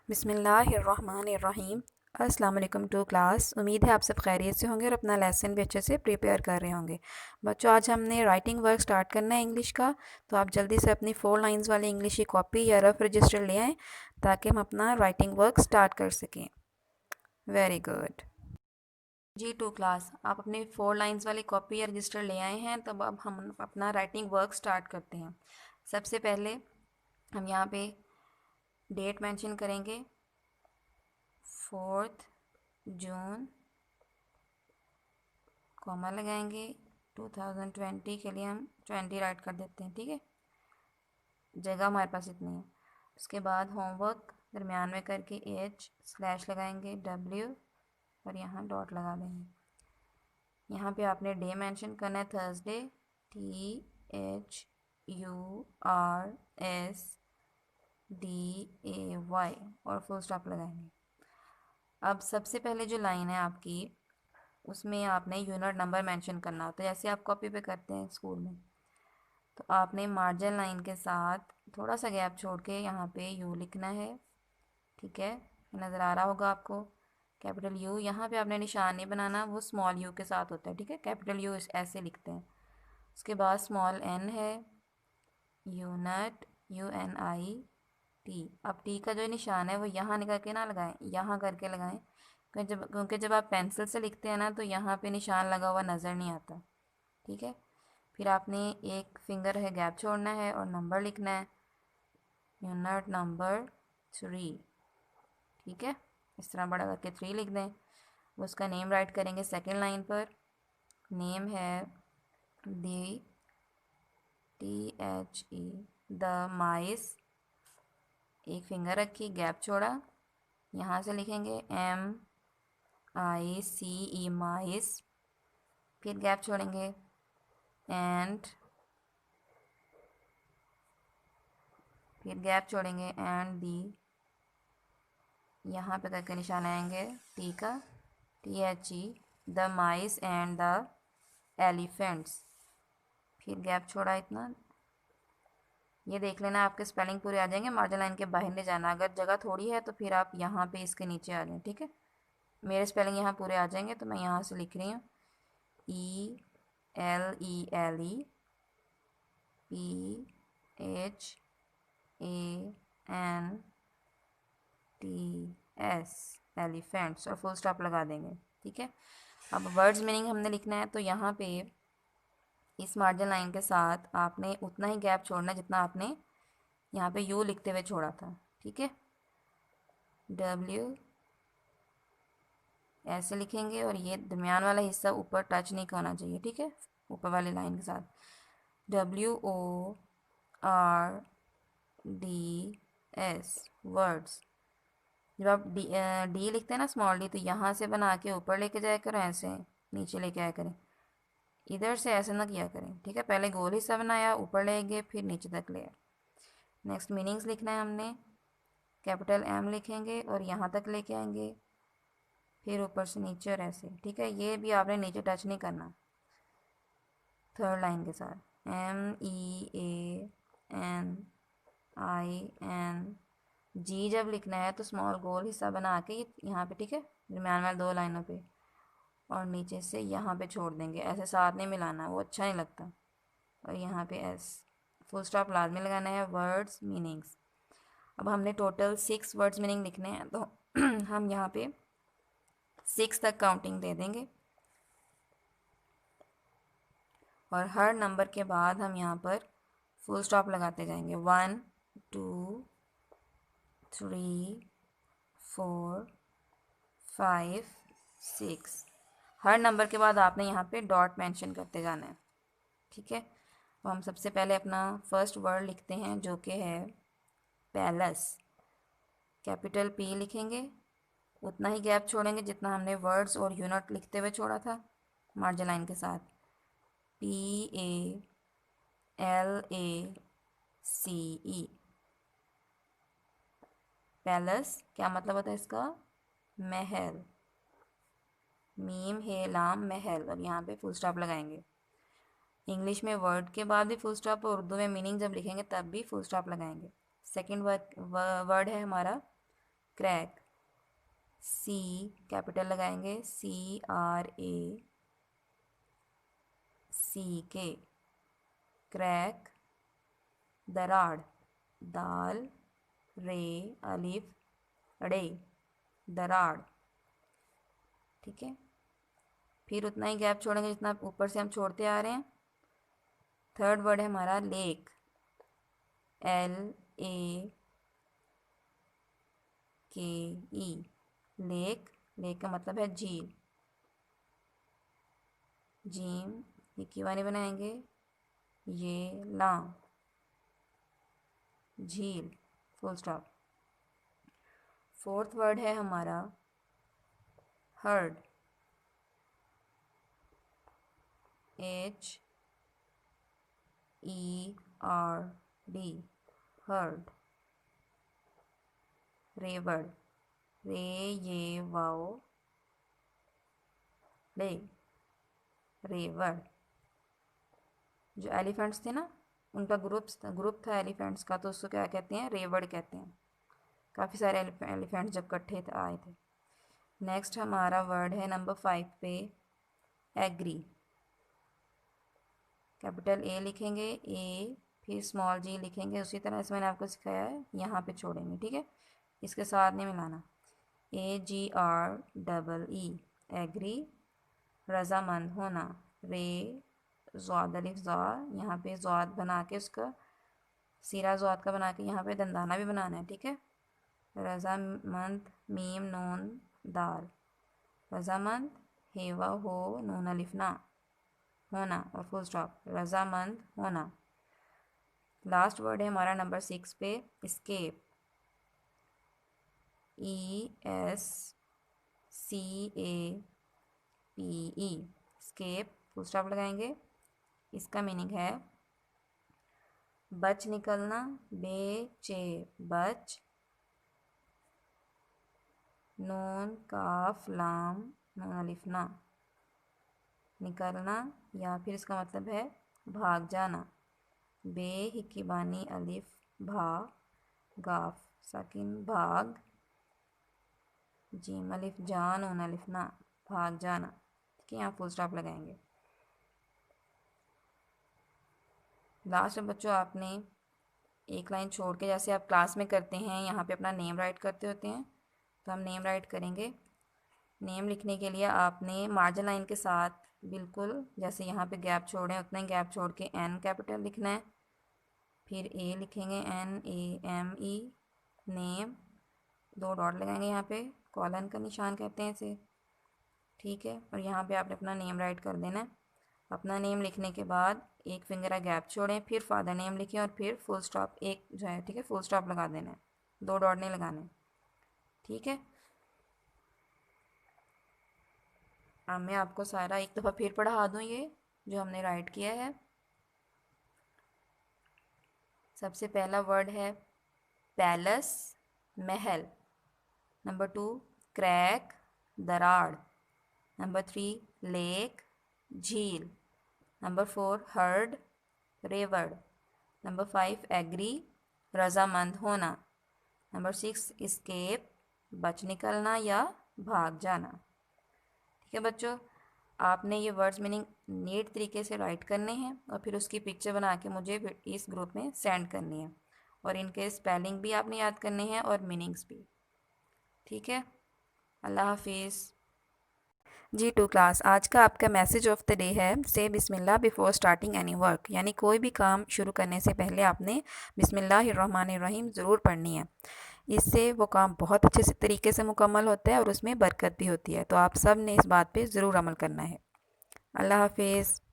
बिस्मिल्लाहिर्रहमानिर्रहीम। अस्सलाम वालेकुम टू क्लास। उम्मीद है आप सब खैरियत से होंगे और अपना लेसन भी अच्छे से प्रिपेयर कर रहे होंगे। बच्चों, आज हमने राइटिंग वर्क स्टार्ट करना है इंग्लिश का, तो आप जल्दी से अपनी 4 लाइंस वाली इंग्लिश की कॉपी या रफ रजिस्टर ले आएँ ताकि हम अपना राइटिंग वर्क स्टार्ट कर सकें। वेरी गुड जी। टू क्लास, आप अपनी 4 लाइंस वाली कॉपी या रजिस्टर ले आए हैं, तब अब हम अपना राइटिंग वर्क स्टार्ट करते हैं। सबसे पहले हम यहाँ पे डेट मेंशन करेंगे, 4 जून, कॉमा लगाएंगे। 2020 के लिए हम 20 राइट कर देते हैं, ठीक है। जगह हमारे पास इतनी है। उसके बाद होमवर्क दरमियान में करके H/ लगाएंगे, W, और यहाँ डॉट लगा देंगे। यहाँ पे आपने डे मेंशन करना है, थर्सडे, THURSDAY, और फुल स्टॉप लगाएंगे। अब सबसे पहले जो लाइन है आपकी, उसमें आपने यूनिट नंबर मेंशन करना होता है, जैसे आप कॉपी पे करते हैं स्कूल में। तो आपने मार्जिन लाइन के साथ थोड़ा सा गैप छोड़ के यहाँ पे यू लिखना है, ठीक है। नज़र आ रहा होगा आपको, कैपिटल यू। यहाँ पे आपने निशान नहीं बनाना, वो स्मॉल यू के साथ होता है, ठीक है। कैपिटल यू ऐसे लिखते हैं। उसके बाद स्मॉल एन है, यूनिट, UNIT। अब टी का जो निशान है वो यहाँ निकल के ना लगाएं, यहाँ करके लगाएं, क्योंकि जब आप पेंसिल से लिखते हैं ना तो यहाँ पे निशान लगा हुआ नज़र नहीं आता, ठीक है। फिर आपने एक फिंगर है गैप छोड़ना है और नंबर लिखना है, यूनिट नंबर 3, ठीक है। इस तरह बड़ा करके 3 लिख दें। उसका नेम राइट करेंगे सेकंड लाइन पर। नेम है द माइस, एक फिंगर रखी, गैप छोड़ा, यहाँ से लिखेंगे MICE, माइस, फिर गैप छोड़ेंगे, एंड, फिर गैप छोड़ेंगे, एंड दी, यहाँ पे करके निशान आएंगे टी का, THE, the mice and the elephants, फिर गैप छोड़ा इतना। ये देख लेना आपके स्पेलिंग पूरे आ जाएंगे, मार्जिन लाइन के बाहर नहीं जाना। अगर जगह थोड़ी है तो फिर आप यहाँ पे इसके नीचे आ जाएं, ठीक है। मेरे स्पेलिंग यहाँ पूरे आ जाएंगे, तो मैं यहाँ से लिख रही हूँ ELEPHANTS, एलिफेंट्स, और फुल स्टॉप लगा देंगे, ठीक है। अब वर्ड्स मीनिंग हमने लिखना है, तो यहाँ पे इस मार्जिन लाइन के साथ आपने उतना ही गैप छोड़ना जितना आपने यहाँ पे यू लिखते हुए छोड़ा था, ठीक है। W ऐसे लिखेंगे और ये दरमियान वाला हिस्सा ऊपर टच नहीं होना चाहिए, ठीक है, ऊपर वाली लाइन के साथ। WORDS, words. जब आप डी लिखते हैं ना, स्मॉल डी, तो यहाँ से बना के ऊपर लेके जाया करो, ऐसे नीचे लेके आया करें, इधर से ऐसे ना किया करें, ठीक है। पहले गोल हिस्सा बनाया, ऊपर ले गए, फिर नीचे तक ले आए। नेक्स्ट मीनिंग्स लिखना है हमने, कैपिटल M लिखेंगे और यहाँ तक लेके आएंगे, फिर ऊपर से नीचे और ऐसे, ठीक है। ये भी आपने नीचे टच नहीं करना। थर्ड लाइन के साथ MEANING, जब लिखना है तो स्मॉल गोल हिस्सा बना के यहाँ पे, ठीक है, दरम्यान वाले 2 लाइनों पे, और नीचे से यहाँ पे छोड़ देंगे, ऐसे साथ नहीं मिलाना, वो अच्छा नहीं लगता। और यहाँ पे S, फुल स्टॉप लाजमी लगाना है। वर्ड्स मीनिंग्स, अब हमने टोटल 6 वर्ड्स मीनिंग लिखने हैं, तो हम यहाँ पे 6 तक काउंटिंग दे देंगे, और हर नंबर के बाद हम यहाँ पर फुल स्टॉप लगाते जाएंगे। 1 2 3 4 5 6, हर नंबर के बाद आपने यहाँ पे डॉट मेंशन करते जाना है, ठीक है। तो हम सबसे पहले अपना फर्स्ट वर्ड लिखते हैं, जो कि है पैलेस। कैपिटल P लिखेंगे, उतना ही गैप छोड़ेंगे जितना हमने वर्ड्स और यूनिट लिखते हुए छोड़ा था, मार्जिन लाइन के साथ। PALACE, पैलेस, क्या मतलब होता है इसका? महल। मीम हे लाम, महल, और यहाँ पे फुल स्टॉप लगाएंगे। इंग्लिश में वर्ड के बाद भी फुल स्टॉप, और उर्दू में मीनिंग जब लिखेंगे तब भी फुल स्टॉप लगाएंगे। सेकंड वर्ड है हमारा क्रैक, सी कैपिटल लगाएंगे, CRACK, क्रैक, दराड़, दाल रे अलिफ ड़े, दराड़। ठीक है, फिर उतना ही गैप छोड़ेंगे जितना ऊपर से हम छोड़ते आ रहे हैं। थर्ड वर्ड है हमारा लेक, LAKE, लेक, लेक का मतलब है झील, जीम ये कीवानी बनाएंगे, ये ला, झील, फुल स्टॉप। फोर्थ वर्ड है हमारा हर्ड, HERD, हर्ड। रेवर्ड, रे ये वाओ ले, रेवर्ड। जो एलिफेंट्स थे ना, उनका ग्रुप था एलिफेंट्स का, तो उसको क्या कहते हैं, रेवर्ड कहते हैं। काफ़ी सारे एलिफेंट्स जब इकट्ठे आए थे। नेक्स्ट हमारा वर्ड है नंबर 5 पे एग्री, कैपिटल A लिखेंगे, A फिर स्मॉल g लिखेंगे, उसी तरह से मैंने आपको सिखाया है, यहाँ पे छोड़ेंगे। ठीक है, इसके साथ नहीं मिलाना, AGREE, एग्री। रजामंद होना, रे ज़ाद अलिफ ज़ा, यहाँ पे ज़ाद बना के उसका सीरा ज़ाद का बना के यहाँ पे दंदाना भी बनाना है। ठीक है, रजामंद, मीम नून दाल, रजामंद, हेवा हो नून अलिफ ना, होना और फुल स्टॉप, रजामंद होना। लास्ट वर्ड है हमारा नंबर 6 पे escape, ESCAPE, escape, full stop लगाएंगे। इसका मीनिंग है बच निकलना, बेचे बच, नून काफ लाम नून अलिफ ना, निकलना, या फिर इसका मतलब है भाग जाना, बे हिकीबानी अलिफ भा, गाफ साकिन भाग, जीम अलिफ जान नून अलिफ ना, भाग जाना। ठीक है, यहाँ फुल स्टॉप लगाएंगे। लास्ट में बच्चों आपने एक लाइन छोड़ के, जैसे आप क्लास में करते हैं, यहाँ पे अपना नेम राइट करते होते हैं, तो हम नेम राइट करेंगे। नेम लिखने के लिए आपने मार्जिन लाइन के साथ बिल्कुल जैसे यहाँ पे गैप छोड़े उतना ही गैप छोड़ के N कैपिटल लिखना है, फिर A लिखेंगे, NAME, नेम, 2 डॉट लगाएंगे यहाँ पे, कॉलन का निशान कहते हैं इसे। ठीक है, और यहाँ पे आपने अपना नेम राइट कर देना है। अपना नेम लिखने के बाद एक फिंगर का गैप छोड़ें, फिर फादर नेम लिखें और फिर फुल स्टॉप एक जो है, ठीक है, फुल स्टॉप लगा देना है, 2 डॉट नहीं लगाने। ठीक है, अब मैं आपको सारा एक दफ़ा फिर पढ़ा दूँ ये जो हमने राइट किया है। सबसे पहला वर्ड है पैलेस, महल। नंबर 2 क्रैक, दराड़। नंबर 3 लेक, झील। नंबर 4 हर्ड, रेवड़। नंबर 5 एग्री, रजामंद होना। नंबर 6 एस्केप, बच निकलना या भाग जाना। ठीक है बच्चों, आपने ये वर्ड्स मीनिंग नीट तरीके से राइट करने हैं और फिर उसकी पिक्चर बना के मुझे इस ग्रुप में सेंड करनी है, और इनके स्पेलिंग भी आपने याद करने हैं और मीनिंग्स भी। ठीक है, अल्लाह हाफिज़। G2 क्लास, आज का आपका मैसेज ऑफ द डे है से बिस्मिल्लाह बिफोर स्टार्टिंग एनी वर्क, यानी कोई भी काम शुरू करने से पहले आपने बिस्मिल्लाहिर्रहमानिर्रहीम ज़रूर पढ़नी है। इससे वो काम बहुत अच्छे से तरीके से मुकम्मल होता है और उसमें बरकत भी होती है। तो आप सब ने इस बात पे ज़रूर अमल करना है। अल्लाह हाफिज़।